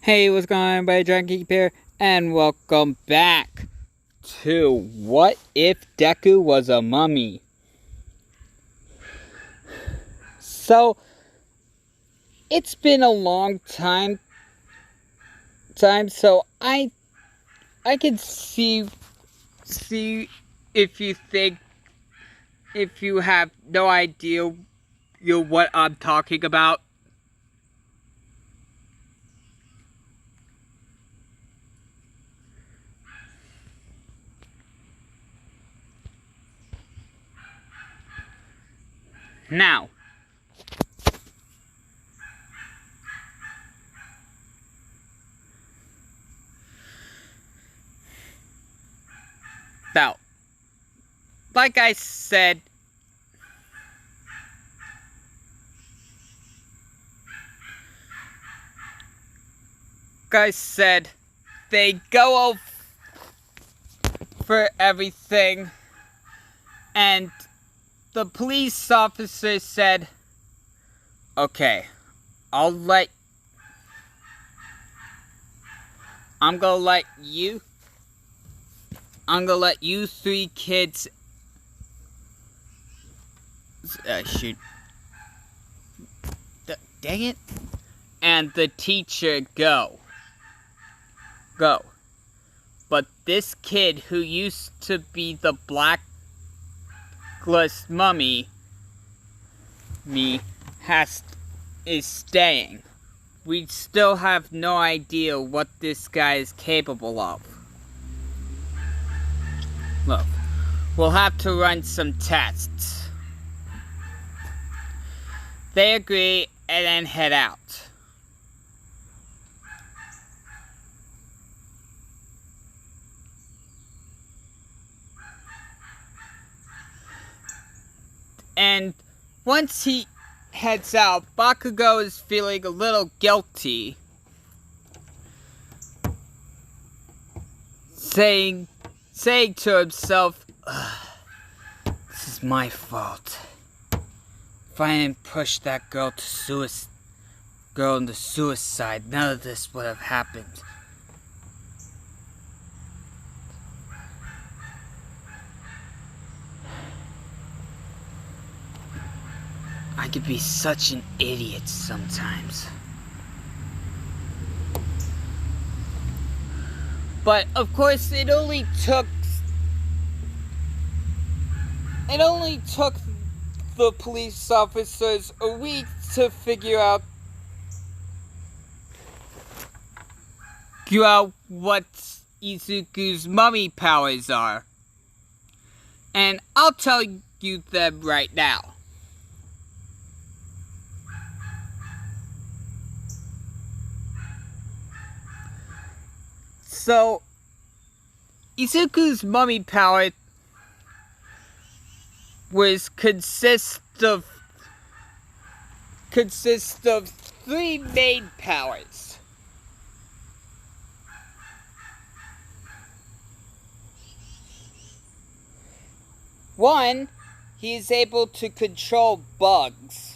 Hey, what's going on, everybody? Dragon here, and welcome back to What If Deku Was a Mummy? So, it's been a long time, so I can see if you have no idea what I'm talking about. Now, like I said, they go over everything, and the police officer said, "Okay, I'm gonna let you three kids, shoot, dang it, and the teacher go. But this kid who used to be the blacklist mummy is staying. We still have no idea what this guy is capable of. Look, we'll have to run some tests." They agree and then head out. And once he heads out, Bakugo is feeling a little guilty, saying to himself, "This is my fault. If I didn't push that girl into suicide, none of this would have happened." I could be such an idiot sometimes. But of course, it only took the police officers a week to figure out what Izuku's mummy powers are. And I'll tell you them right now. So, Izuku's mummy power consists of three main powers. One, he is able to control bugs.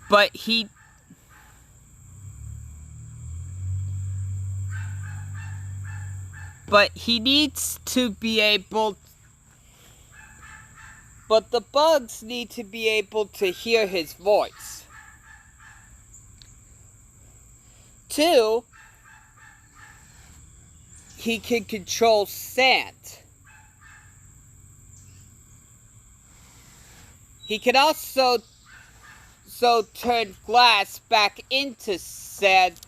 But he needs to be able... But the bugs need to be able to hear his voice. Two, he can control sand. He can also turn glass back into sand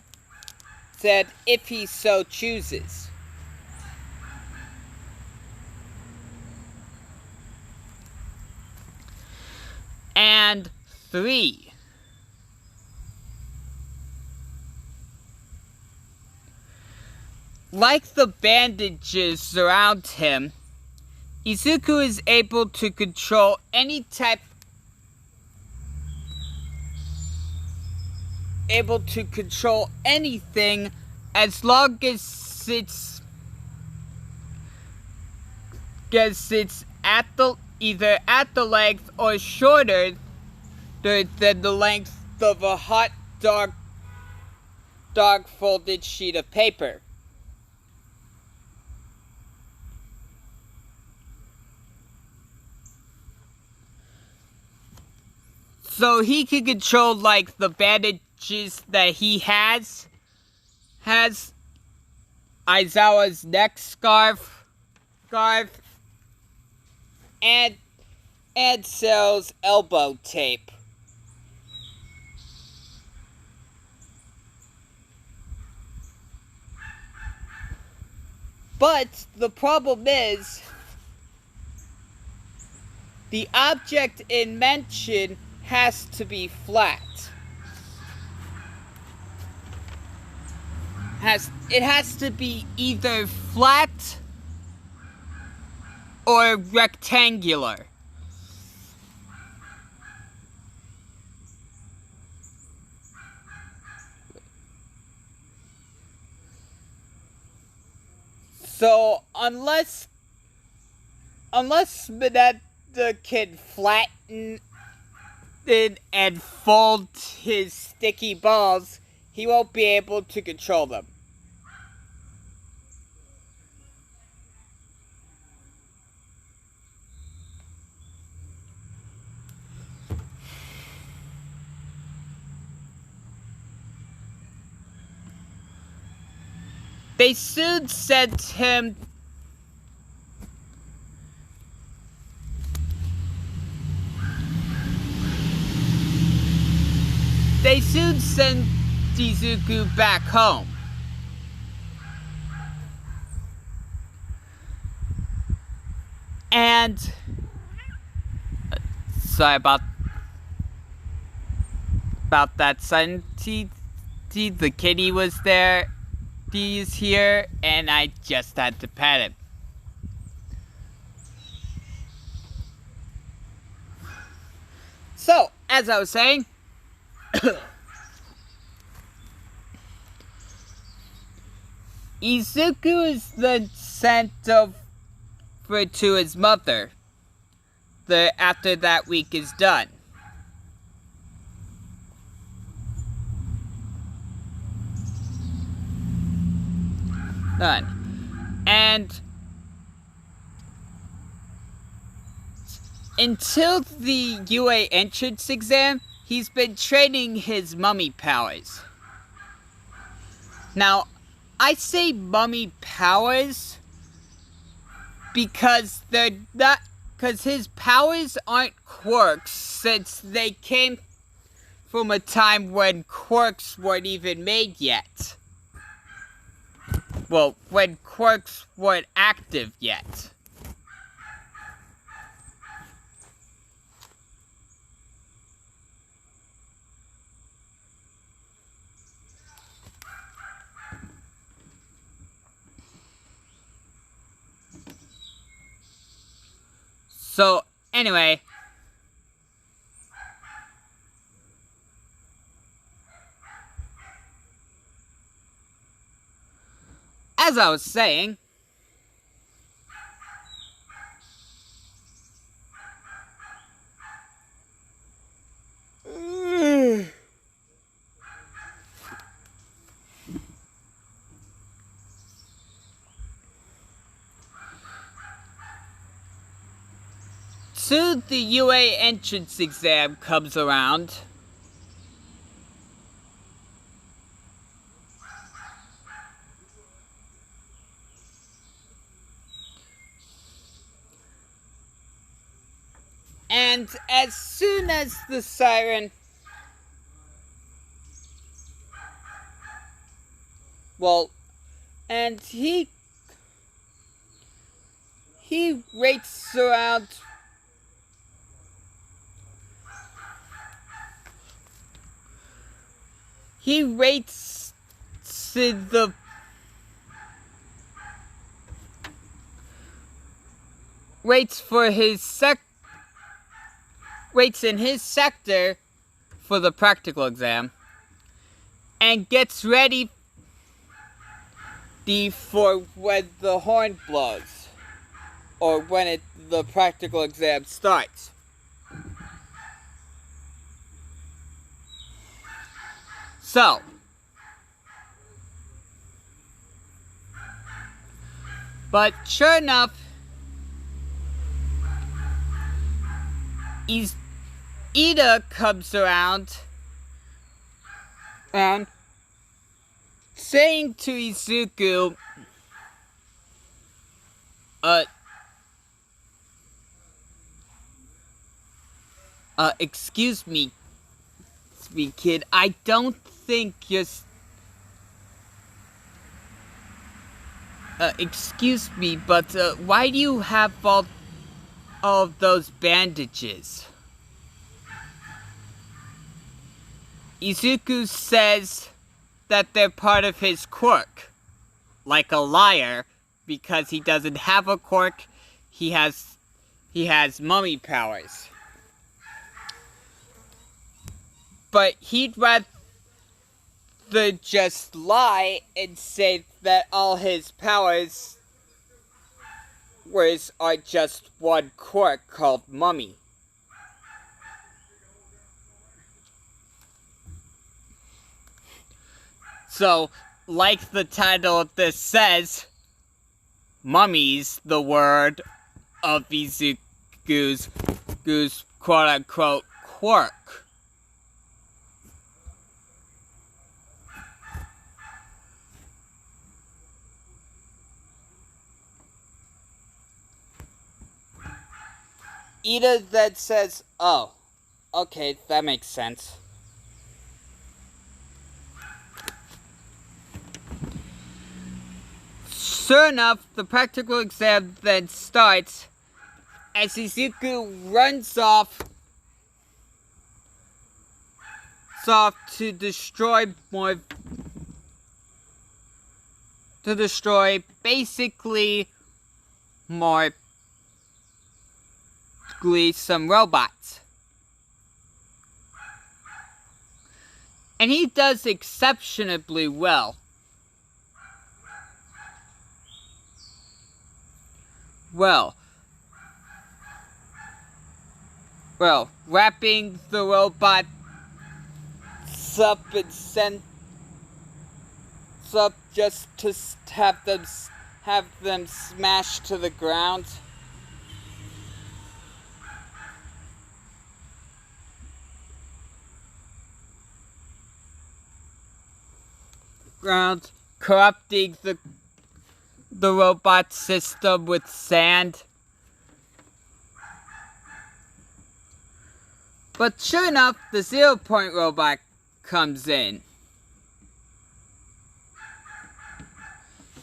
if he so chooses. And three, like the bandages around him, Izuku is able to control anything as long as it's Because it's either at the length or shorter than the length of a hot dog folded sheet of paper. So he can control like the bandages that he has Aizawa's neck scarf, and Cell's elbow tape. But the problem is, the object in mention has to be flat. It has to be either flat or rectangular. So unless Mineta can flatten it and fold his sticky balls, he won't be able to control them. They soon sent him Shizuku back home. And sorry about that, son. The kitty was there. He's here, and I just had to pet him. So, as I was saying, Izuku is then sent over to his mother after that week is done. And until the UA entrance exam, he's been training his mummy powers. Now, I say mummy powers because his powers aren't quirks, since they came from a time when quirks weren't even made yet. Well, when quirks weren't active yet. So, anyway, as I was saying, soon the UA entrance exam comes around. And as soon as the siren... Well, and he races around... He waits in his sector for the practical exam and gets ready for when the horn blows. or when the practical exam starts. So, but sure enough, Ida comes around and saying to Izuku, excuse me, kid, I don't think you're, excuse me, but, why do you have all of those bandages? Izuku says that they're part of his quirk. Like a liar, because he doesn't have a quirk, he has mummy powers. But he'd rather just lie and say that all his powers are just one quirk called mummy. So, like the title of this says, mummy's the word of Izuku's quote-unquote quirk. Ida then says, oh, okay, that makes sense. Sure enough, the practical exam then starts as Izuku runs off to destroy basically some robots. And he does exceptionally well. Well, wrapping the robots up and send up just to have them smashed to the ground. Corrupting the robot system with sand. But sure enough, the 0 Point robot comes in.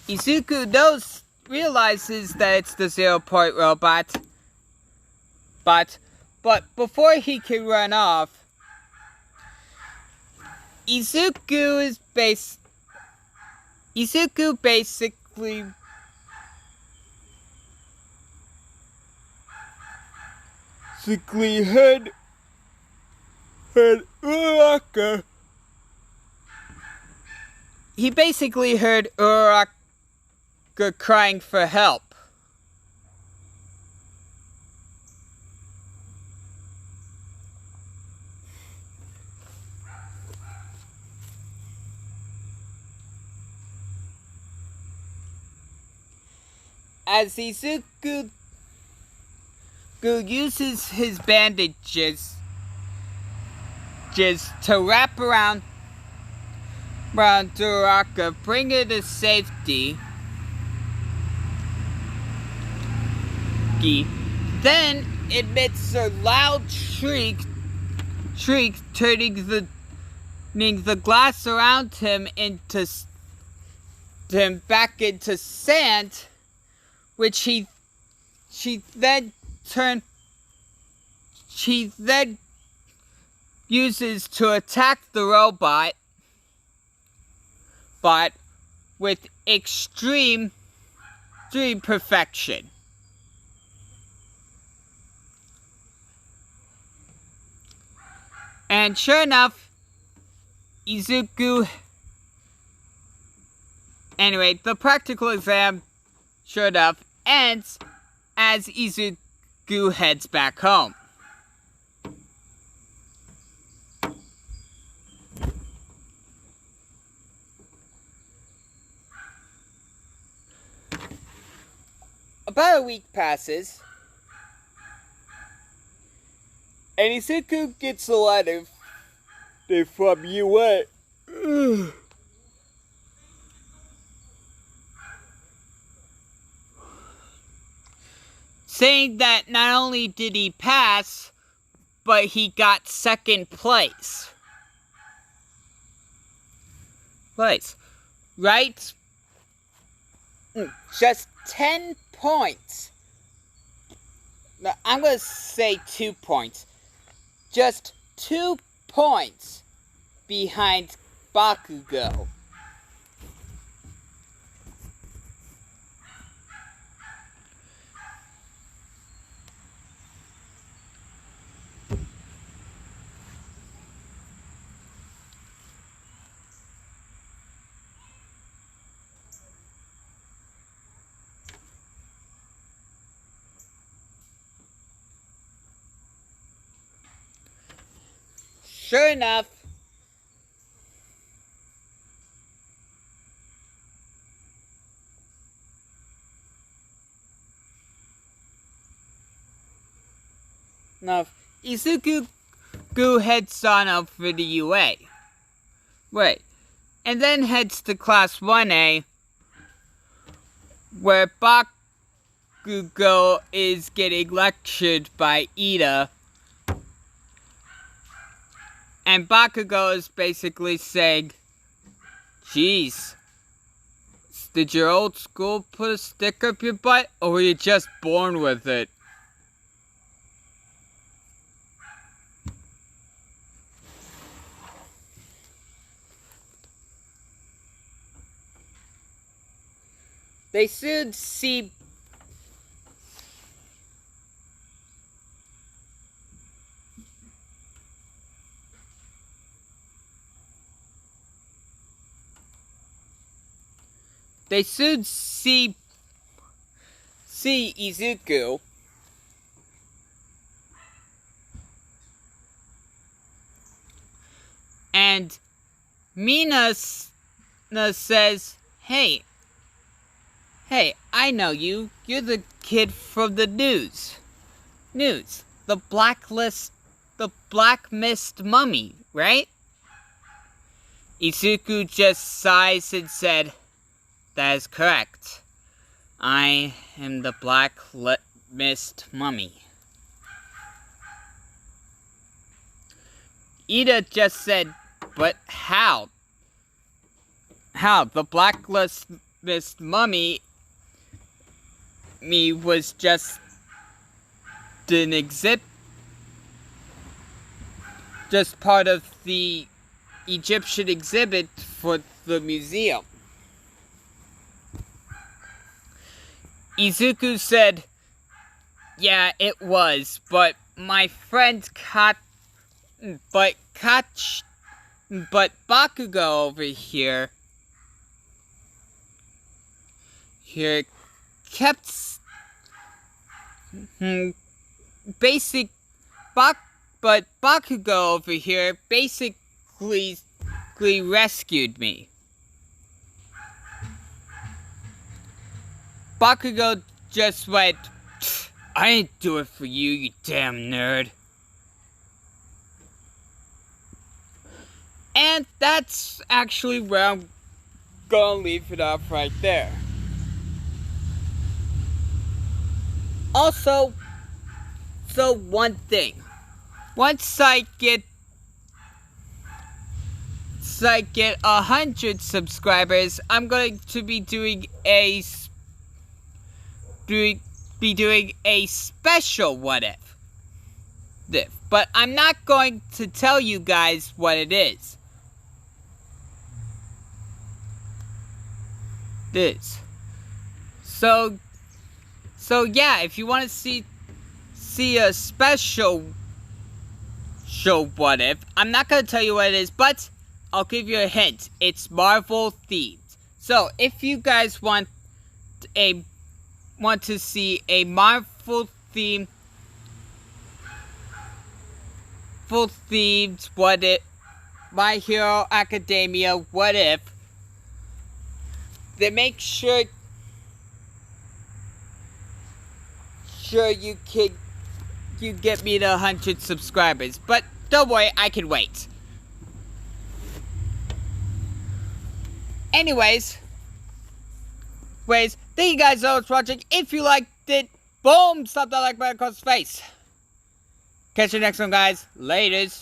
Izuku realizes that it's the 0 Point robot, but before he can run off, Izuku basically heard Uraraka. He basically heard Uraraka crying for help. As Izuku uses his bandages to wrap around Uraraka, bring her to safety. Then emits a loud shriek, turning the glass around him back into sand, which she then uses to attack the robot, but with extreme perfection. And sure enough, anyway, the practical exam, sure enough, ends as Izuku heads back home. About a week passes, and Izuku gets a letter from UA. Saying that not only did he pass, but he got second place. Right? Just 10 points. No, I'm going to say 2 points. Just 2 points behind Bakugo. Sure enough, Izuku heads on up for the UA. Right. And then heads to Class 1A, where Bakugo is getting lectured by Ida. And Bakugo is basically saying, "Geez, did your old school put a stick up your butt, or were you just born with it?" They soon see Izuku and Mina says, Hey, I know you. You're the kid from the news. The Black Mist Mummy, right?" Izuku just sighs and said, "That is correct. I am the Black Mist Mummy." Ida just said, "But how? How? The Black Mist Mummy was just an exhibit, just part of the Egyptian exhibit for the museum." Izuku said, "Yeah, it was, but my friend but Bakugo over here kept but Bakugo over here basically rescued me." Bakugo just went, "I didn't do it for you, you damn nerd." And that's actually where I'm gonna leave it off right there. Also, so one thing. Once I get 100 subscribers, I'm going to be doing a special what if. But I'm not going to tell you guys what it is. So yeah, if you want to see a special show what if, I'm not going to tell you what it is, but I'll give you a hint. It's Marvel themed. So if you guys want to see a Marvel full themed What If, My Hero Academia What If, then make sure you get me to 100 subscribers. But don't worry, I can wait. Anyways, thank you guys so much for watching. If you liked it, boom, slap that like button across the face. Catch you next one, guys. Laters.